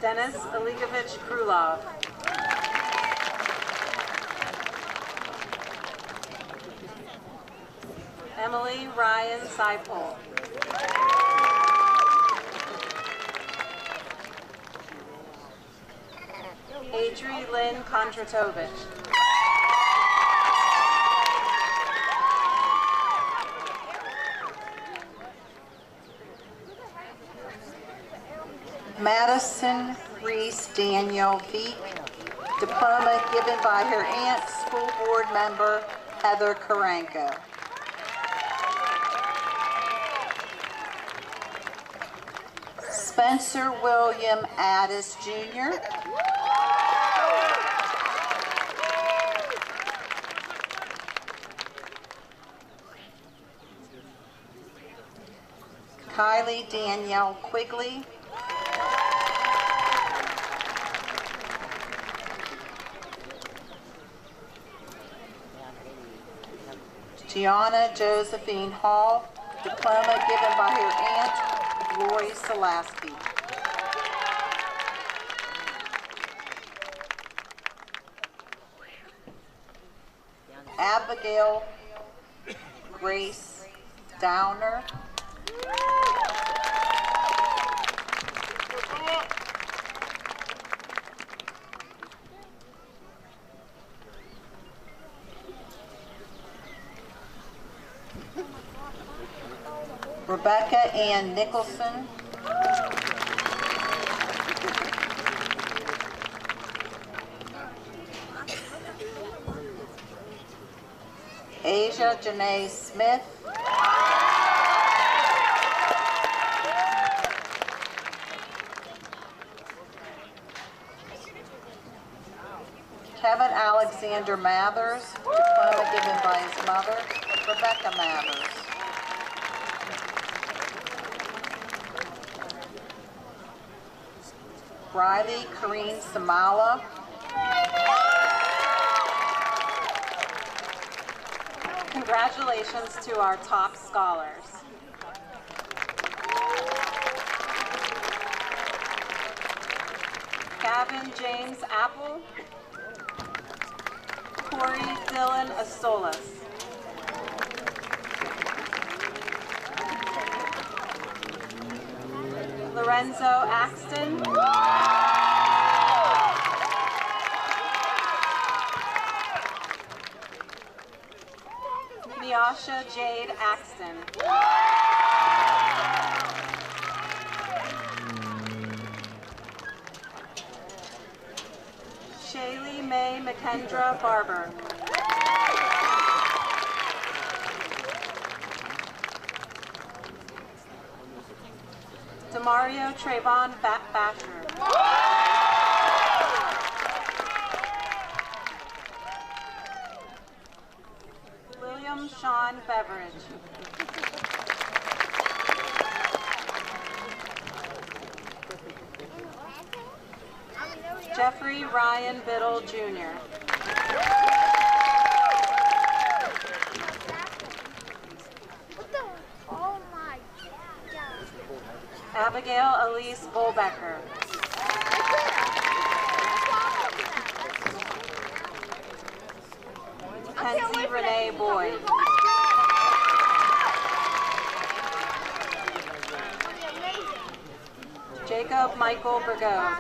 Dennis Aligovich Krulov. Emily Ryan Seipol. Adri Lynn Kondratovich. Madison Reese Daniel Veek, diploma given by her aunt, school board member Heather Karanko. Spencer William Addis Jr. Kylie Danielle Quigley. Gianna Josephine Hall, diploma given by her aunt, Lori Salaski. Abigail Grace Downer. Rebecca Ann Nicholson. Asia Janae Smith. Kevin Alexander Mathers, diploma given by his mother, Rebecca Mathers. Riley Kareen Samala. Congratulations to our top scholars. Gavin James Apple. Corey Dylan Astolas. Lorenzo Axton. Miasha Jade Axton. Shaylee May McKendra Barber. Demario Trayvon Basher. William Sean Beveridge. Jeffrey Ryan Biddle, Jr. Oh my God. Abigail Elise Bullbecker. Kenzie Renee Boyd. Jacob Michael Burgo.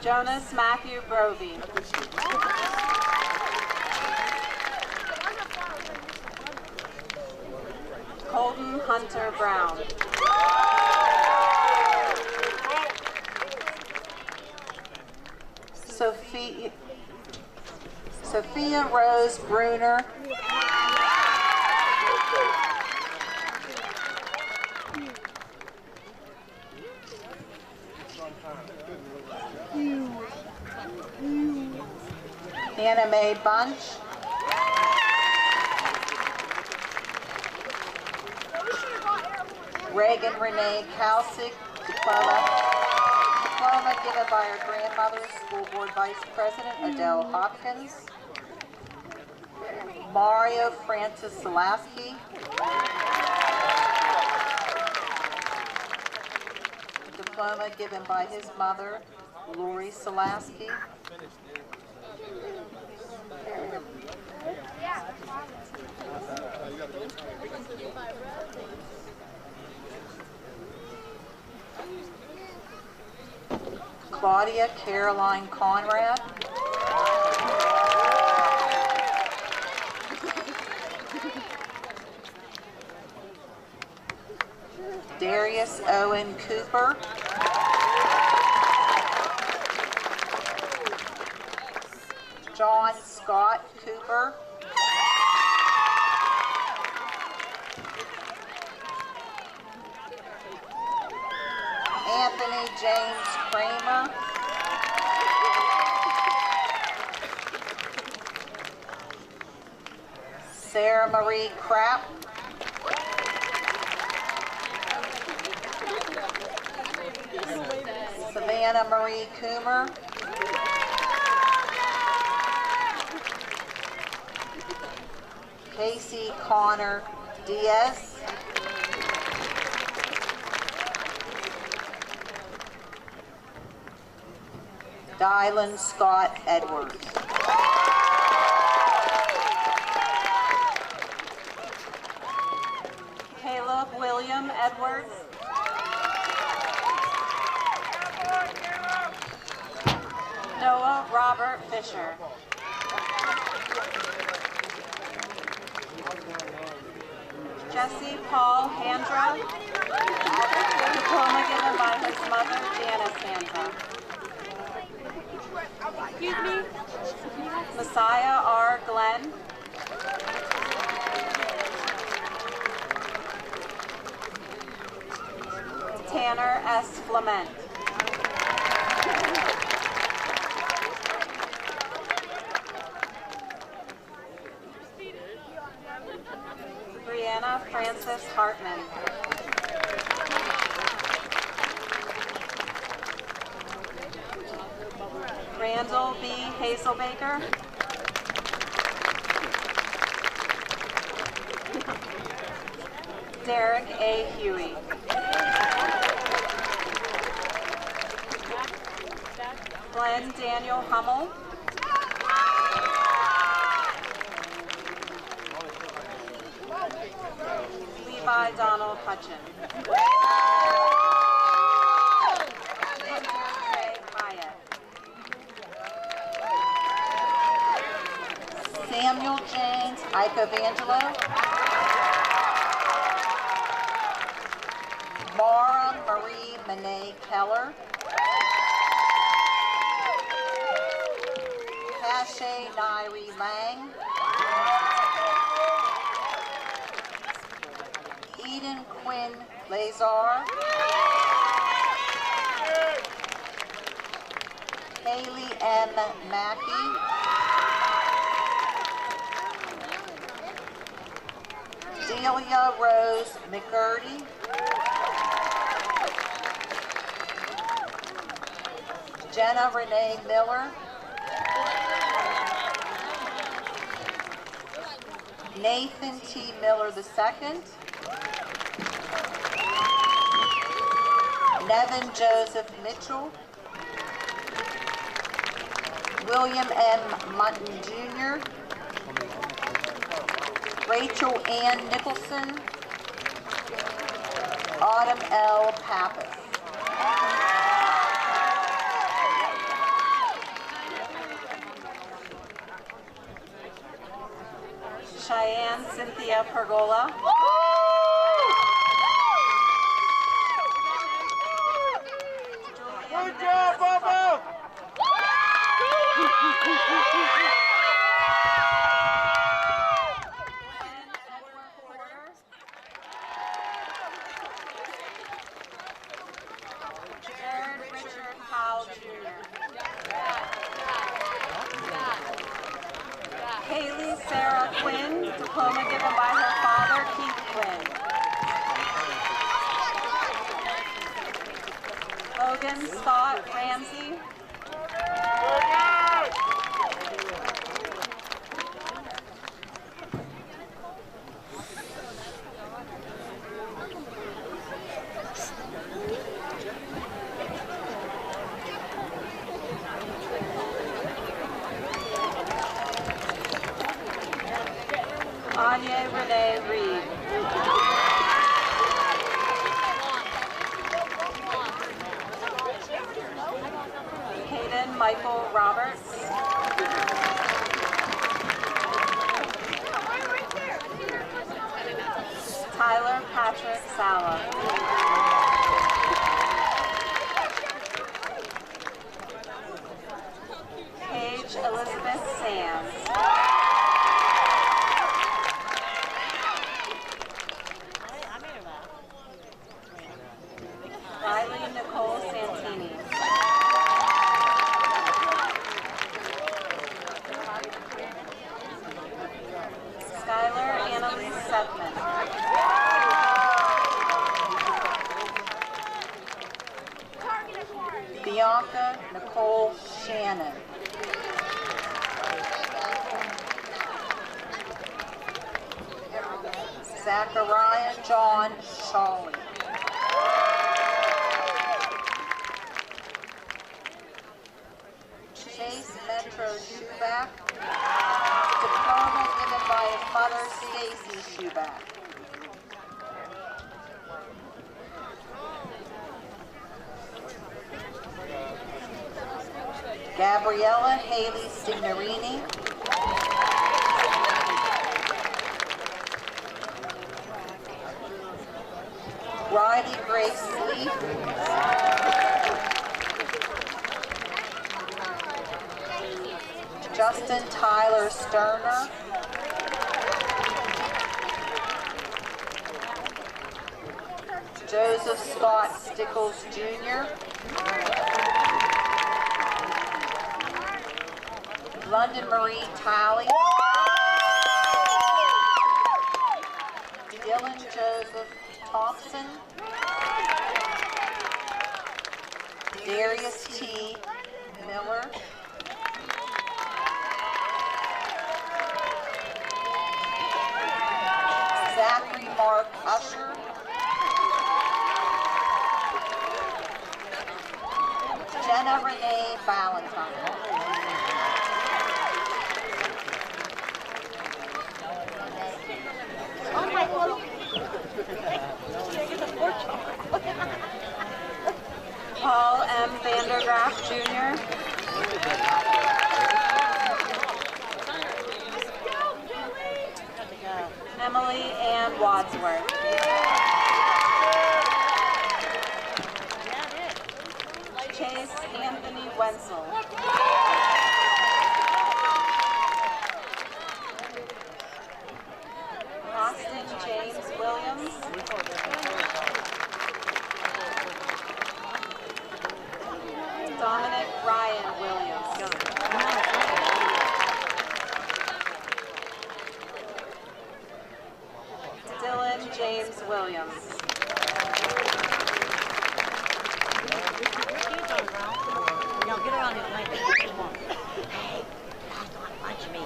Jonas Matthew Brovey. Colton Hunter Brown. Sophia Rose Bruner. Anna Mae Bunch. Reagan Renee Kalsick, diploma given by her grandmother, School Board Vice President Adele Hopkins. Mario Francis Salaski. Diploma given by his mother, Lori Salaski. Claudia Caroline Conrad. Darius Owen Cooper. John Scott Cooper. Anthony James Kramer. Sarah Marie Krapp. Savannah Marie Coomer. Casey Connor Diaz. Dylan Scott Edwards. Caleb William Edwards. Noah Robert Fisher. Jesse Paul Handra. Diploma given by his mother, Janice Handra. Excuse me. Messiah R. Glenn. Tanner S. Flement. Brianna Frances Hartman. Randall B. Hazelbaker. Derek A. Huey. Glenn Daniel Hummel. Levi Donald Hutchin. Ray Hyatt. Samuel James Icovangelo. Mara Marie Monet Keller. Cache Nairi Lang. Eden Quinn Lazar. Haley M. Mackey. Delia Rose McCurdy. Jenna Renee Miller, Nathan T. Miller II, Nevin Joseph Mitchell, William M. Mutton Jr., Rachel Ann Nicholson, Autumn L. Pappas. Cheyenne Cynthia Pergola. Good job, Bubba! Jared Richard Powell Jr. Haley Sarah Quinn, diploma given by her father, Keith Quinn. Logan Scott Ramsey. Anya Renee Reed. Hayden Michael Roberts. Tyler Patrick Sala. Paige Elizabeth Sands. Riley Nicole Santini. Skylar Annalise Sethman. Bianca Nicole Shannon. Zachariah John Shawley. Chase Metro Schuback, diploma given by his mother, Stacy Schuback. Gabriella Haley Signorini. Riley Grace Leaf. Justin Tyler Sterner. Joseph Scott Stickles Jr. London Marie Talley. Dylan Joseph Thompson. Darius T. Miller. Zachary Mark Usher. Jenna Renee Valentine. Oh my God. Paul M. Vandergraaf Jr. Emily Ann Wadsworth. Chase Anthony Wenzel. Austin James Williams. Dominic Ryan Williams. Dylan James Williams. No, get her on his blanket. Come on. Hey, don't punch me.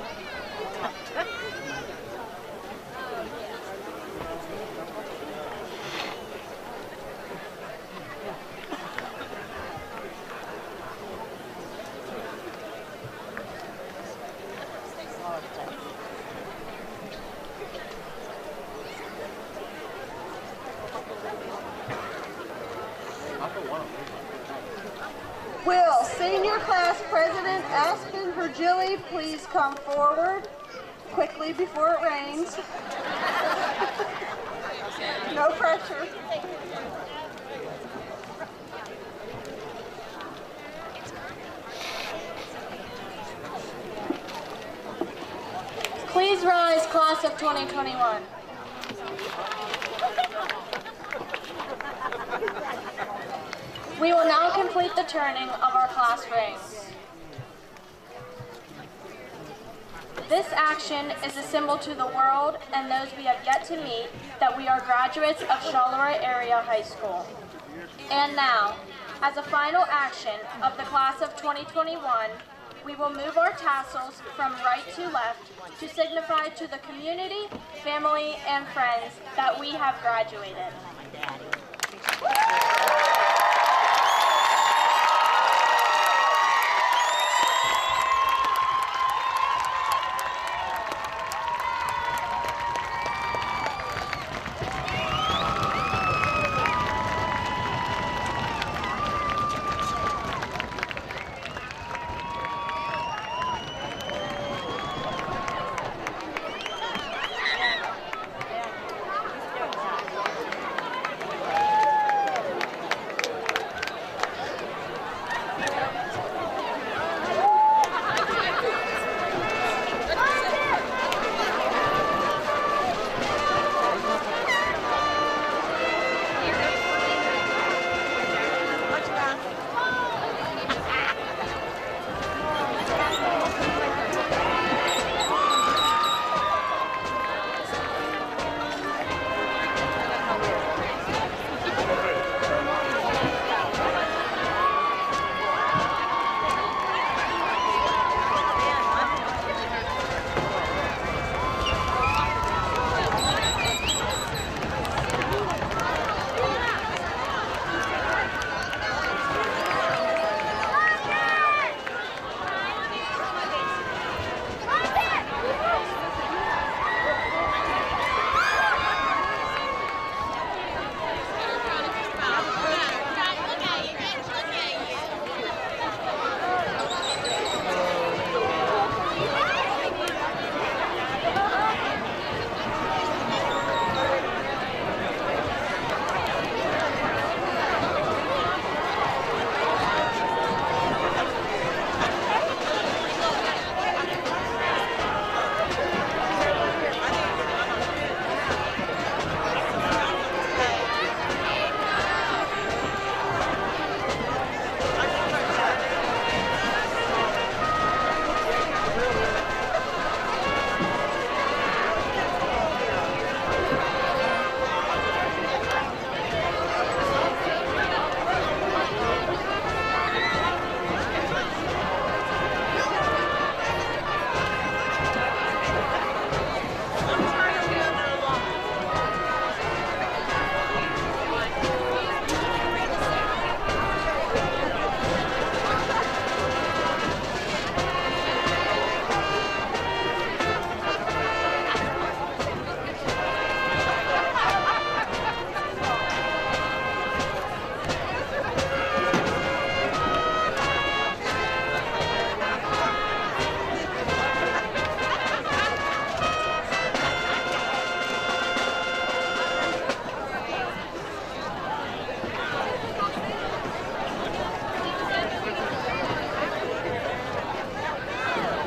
Will Senior Class President Aspen Virgili please come forward quickly before it rains? No pressure. Please rise, class of 2021. We will now complete the turning of our class rings. This action is a symbol to the world and those we have yet to meet that we are graduates of Charleroi Area High School. And now, as a final action of the class of 2021, we will move our tassels from right to left to signify to the community, family, and friends that we have graduated.